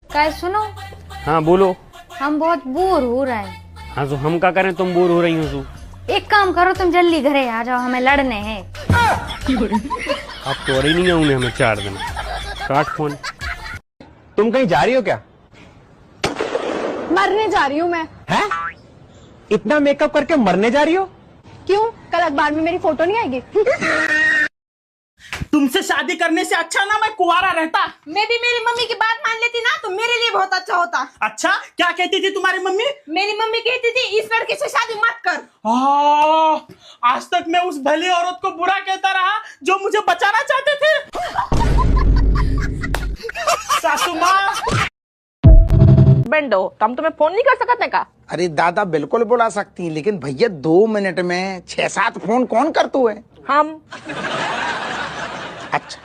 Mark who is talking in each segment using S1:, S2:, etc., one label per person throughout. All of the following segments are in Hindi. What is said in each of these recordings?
S1: काय सुनो।
S2: हाँ बोलो।
S1: हम बहुत बोर हो रहे हैं।
S2: हाँ तो हम क्या करें, तुम बोर हो रही हो तो।
S1: एक काम करो, तुम जल्दी घरे आ जाओ, हमें लड़ने हैं।
S2: अब तो और ही नहीं आऊंगे हमें 4 दिन। काट फोन।
S3: तुम कहीं जा रही हो क्या?
S4: मरने जा रही हूँ मैं।
S3: हैं? इतना मेकअप करके मरने जा रही हो?
S4: क्यों? कल अखबार में मेरी फोटो नहीं आएगी?
S5: तुमसे शादी करने से अच्छा ना मैं कुंवारा रहता।
S4: मैं भी मेरी मम्मी की बात मान लेती ना तो मेरे लिए बहुत अच्छा होता।
S5: अच्छा, क्या कहती थी तुम्हारी मम्मी?
S4: मेरी मम्मी कहती थी इस लड़के से शादी मत कर।
S5: आज तक मैं उस भली औरत को बुरा कहता रहा जो मुझे बचाना चाहते थे। सासू माँ
S6: बेंडो, हम तुम्हें फोन नहीं कर सकते का?
S7: अरे दादा बिल्कुल बुला सकती हैं, लेकिन भैया 2 मिनट में 6-7 फोन कौन करतू है?
S6: हम।
S7: अच्छा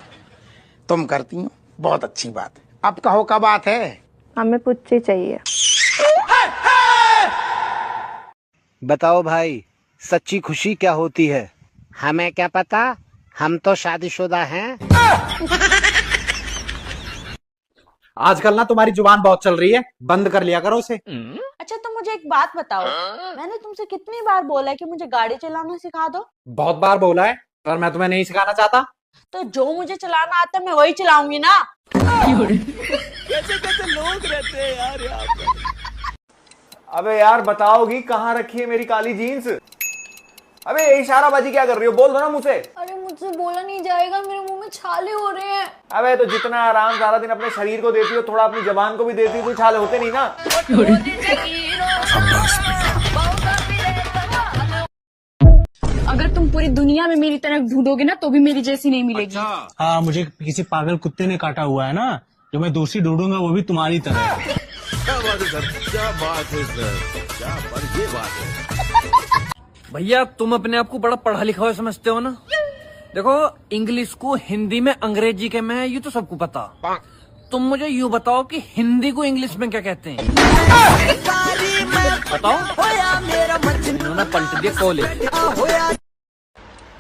S7: तुम करती हो, बहुत अच्छी बात है। अब कहो क्या बात है?
S6: हमें पुच्ची चाहिए।
S8: बताओ भाई, सच्ची खुशी क्या होती है? हमें क्या पता, हम तो शादीशुदा हैं।
S3: आजकल ना तुम्हारी जुबान बहुत चल रही है, बंद कर लिया करो उसे।
S6: अच्छा तो मुझे एक बात बताओ, मैंने तुमसे कितनी बार बोला है कि मुझे गाड़ी चलाना सिखा दो?
S3: बहुत बार बोला है, पर मैं तुम्हें नहीं सिखाना चाहता।
S6: तो जो मुझे चलाना आता है मैं वही चलाऊंगी ना।
S3: कैसे कैसे लोग रहते हैं यार यहाँ पे। अबे यार बताओगी कहाँ रखी है मेरी काली जीन्स? अबे इशाराबाजी क्या कर रही हो? बोल दो ना मुझसे।
S4: अरे मुझसे बोला नहीं जाएगा, मेरे मुंह में छाले हो रहे हैं।
S3: अबे तो जितना आराम सारा दिन अपने शरीर को देती हो, थोड़ा अपनी जबान को भी देती हो तो छाले होते नहीं ना।
S4: अगर तुम पूरी दुनिया में मेरी तरह ढूंढोगे ना तो भी मेरी जैसी नहीं मिलेगी।
S9: हाँ, मुझे किसी पागल कुत्ते ने काटा हुआ है ना, जो मैं दूसरी ढूंढूंगा वो भी तुम्हारी तरह।
S10: क्या बात है सर, क्या बात है सर, क्या पर ये बात है।
S11: भैया तुम अपने आप को बड़ा पढ़ा लिखा हुआ समझते हो ना। देखो इंग्लिश को हिंदी में अंग्रेजी के में ये तो सबको पता। तुम मुझे यूँ बताओ कि हिंदी को इंग्लिश में क्या कहते हैं? बताओ। उन्होंने पलट दिया कॉलेज।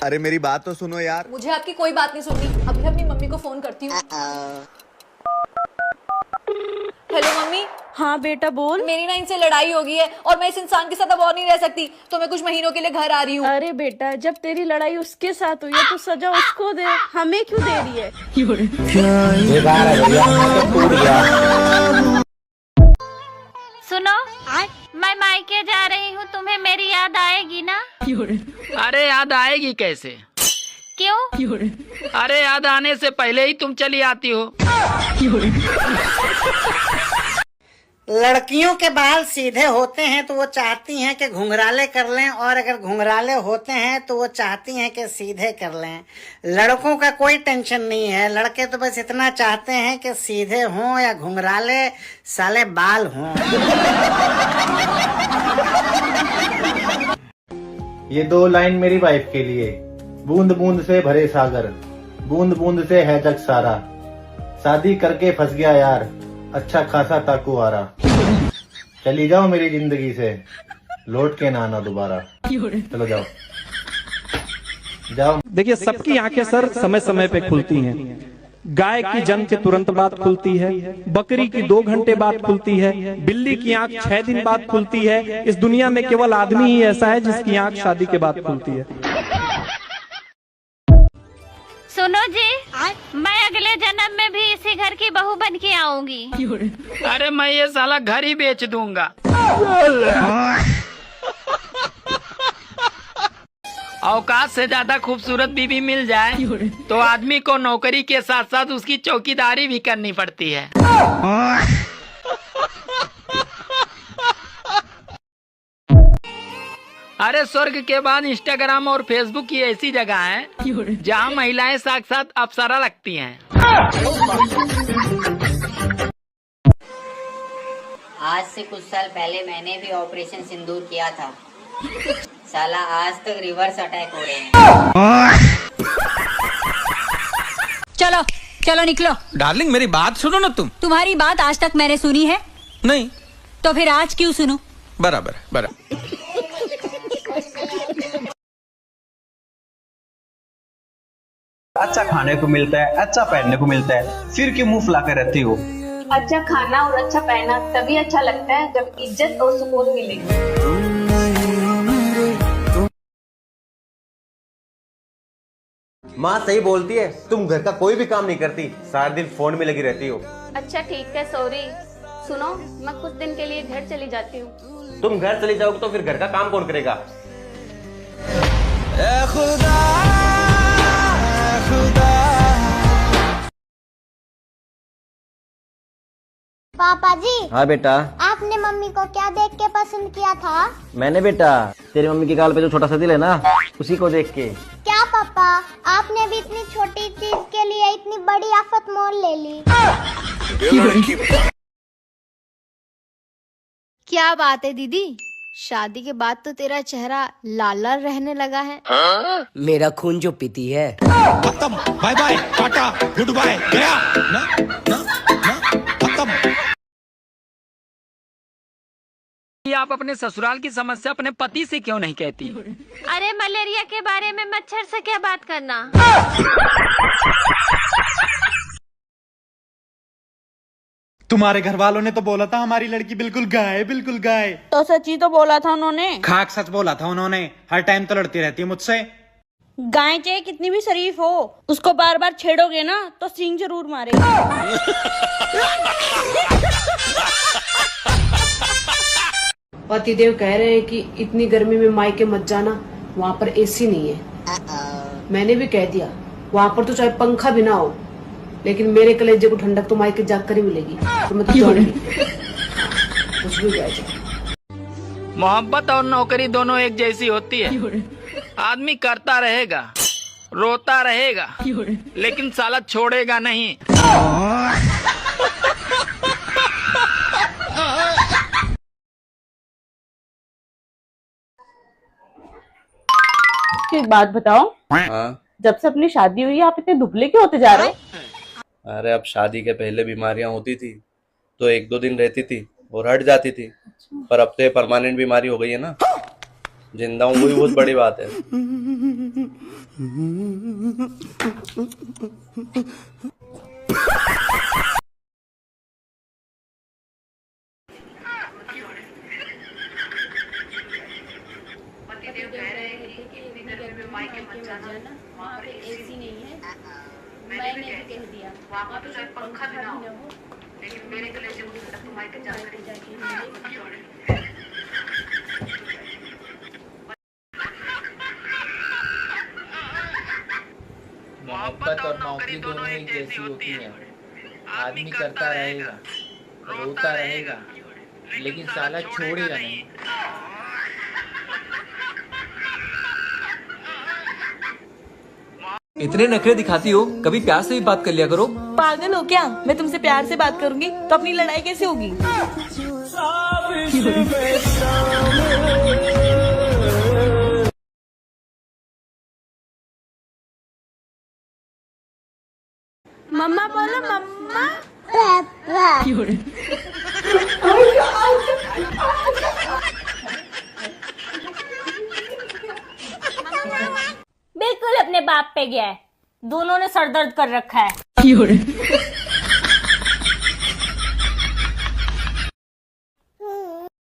S10: अरे मेरी बात तो सुनो यार।
S4: मुझे आपकी कोई बात नहीं सुननी, अभी अपनी मम्मी को फोन करती हूँ। Hello mummy.
S6: हाँ बेटा बोल।
S4: मेरी ना इनसे लड़ाई हो गई है और मैं इस इंसान के साथ अब और नहीं रह सकती, तो मैं कुछ महीनों के लिए घर आ रही हूँ।
S6: अरे बेटा, जब तेरी लड़ाई उसके साथ हुई है तो सजा उसको दे, हमें क्यों दे रही है?
S1: सुनो, मैं मायके जा रही हूँ, तुम्हें मेरी याद आएगी ना?
S11: अरे याद आएगी कैसे?
S1: क्यों?
S11: अरे याद आने से पहले ही तुम चली आती हो।
S8: लड़कियों के बाल सीधे होते हैं तो वो चाहती हैं कि घुंघराले कर लें, और अगर घुंघराले होते हैं तो वो चाहती हैं कि सीधे कर लें। लड़कों का कोई टेंशन नहीं है, लड़के तो बस इतना चाहते हैं कि सीधे हों या घुंघराले, साले बाल हों।
S9: ये 2 लाइन मेरी वाइफ के लिए। बूंद बूंद से भरे सागर, बूंद बूंद से है जग सारा। शादी करके फंस गया यार, अच्छा खासा ताकू आ रहा। चली जाओ मेरी जिंदगी से, लौट के ना आना दोबारा। चलो जाओ जाओ।
S12: देखिए सबकी आंखें सर समय समय पे खुलती हैं। गाय की जन्म के तुरंत बाद खुलती है, बकरी की 2 घंटे बाद खुलती है, बिल्ली की आंख 6 दिन बाद खुलती है। इस दुनिया में केवल आदमी ही ऐसा है जिसकी आंख शादी के बाद खुलती है।
S1: सुनो जी, मैं अगले जन्म में भी इसी घर की बहू बन के आऊंगी।
S11: अरे मैं ये साला घर ही बेच दूंगा। औकात से ज्यादा खूबसूरत बीवी मिल जाए तो आदमी को नौकरी के साथ साथ उसकी चौकीदारी भी करनी पड़ती है। अरे स्वर्ग के बाद इंस्टाग्राम और फेसबुक की ऐसी जगह है जहाँ महिलाएं साक्षात अप्सरा लगती हैं।
S13: आज से कुछ साल पहले मैंने भी ऑपरेशन सिंदूर किया था। साला आज तक रिवर्स अटैक हो रहे हैं।
S14: चलो चलो निकलो।
S15: डार्लिंग मेरी बात सुनो ना तुम।
S14: तुम्हारी बात आज तक मैंने सुनी है?
S15: नहीं।
S14: तो फिर आज क्यों सुनूं?
S15: बराबर बराबर।
S9: अच्छा खाने को मिलता है, अच्छा पहनने को मिलता है, फिर क्यों मुंह फुला कर रहती हो?
S4: अच्छा खाना और अच्छा पहना तभी अच्छा लगता है जब इज्जत और सुकून मिले।
S3: माँ सही बोलती है, तुम घर का कोई भी काम नहीं करती, सारा दिन फोन में लगी रहती हो।
S4: अच्छा ठीक है, सॉरी। सुनो, मैं कुछ दिन के लिए घर चली जाती हूँ।
S3: तुम घर चली जाओगे तो फिर घर का काम कौन करेगा?
S16: पापा जी।
S17: हाँ बेटा।
S16: आपने मम्मी को क्या देख के पसंद किया था?
S17: मैंने बेटा तेरी मम्मी के गाल पे जो छोटा सा दिल है ना, उसी को देख के।
S16: क्या पापा, आपने भी इतनी छोटी चीज के लिए इतनी बड़ी आफत मोल ले ली।
S18: क्या बात है दीदी, शादी के बाद तो तेरा चेहरा लाल लाल रहने लगा है।
S19: मेरा खून जो पीती है।
S10: खत्म, bye bye, tata, goodbye, गया ना ना ना खत्म।
S11: आप अपने ससुराल की समस्या अपने पति से क्यों नहीं कहती?
S1: अरे मलेरिया के बारे में मच्छर से क्या बात करना।
S20: तुम्हारे घर वालों ने तो बोला था हमारी लड़की बिल्कुल गाय, बिल्कुल गाय।
S6: तो सच्ची तो बोला था उन्होंने।
S20: खाक सच बोला था उन्होंने, हर टाइम तो लड़ती रहती है मुझसे।
S6: गाय चाहे कितनी भी शरीफ हो, उसको बार बार छेड़ोगे ना तो सींग जरूर मारेगा।
S21: पतिदेव कह रहे हैं कि इतनी गर्मी में मायके मत जाना, वहाँ पर एसी नहीं है। मैंने भी कह दिया वहाँ पर तो चाहे पंखा भी ना हो, लेकिन मेरे कलेजे को ठंडक तो मायके जाकर ही मिलेगी। तो मैं तो जाऊंगी, कुछ भी कह जाए।
S11: मोहब्बत और नौकरी दोनों एक जैसी होती है। आदमी करता रहेगा, रोता रहेगा, लेकिन साला छोड़ेगा नहीं।
S6: एक बात बताओ,
S2: हाँ।
S6: जब से अपनी शादी हुई है आप इतने दुबले क्यों होते जा रहे हो?
S2: अरे अब शादी के पहले बीमारियां होती थी तो 1-2 दिन रहती थी और हट जाती थी, पर अब तो ये परमानेंट बीमारी हो गई है ना। जिंदा हूँ वही बहुत बड़ी बात है।
S1: मैंने भी कह दिया वहाँ पे चाहे पंखा भी ना हो, लेकिन मेरे कलेजे को ठंडक तो मायके जाकर ही जाके
S22: मोहब्बत और नौकरी दोनों एक जैसी होती है। आदमी करता रहेगा, रोता रहेगा, लेकिन साला छोड़ेगा नहीं।
S23: इतने नखरे दिखाती हो, कभी प्यार से भी बात कर लिया करो।
S6: पागल हो क्या? मैं तुमसे प्यार से बात करूंगी तो अपनी लड़ाई कैसे होगी?
S18: मम्मा बोलो मम्मा।
S1: बिल्कुल अपने बाप पे गया है, दोनों ने सर दर्द कर रखा है।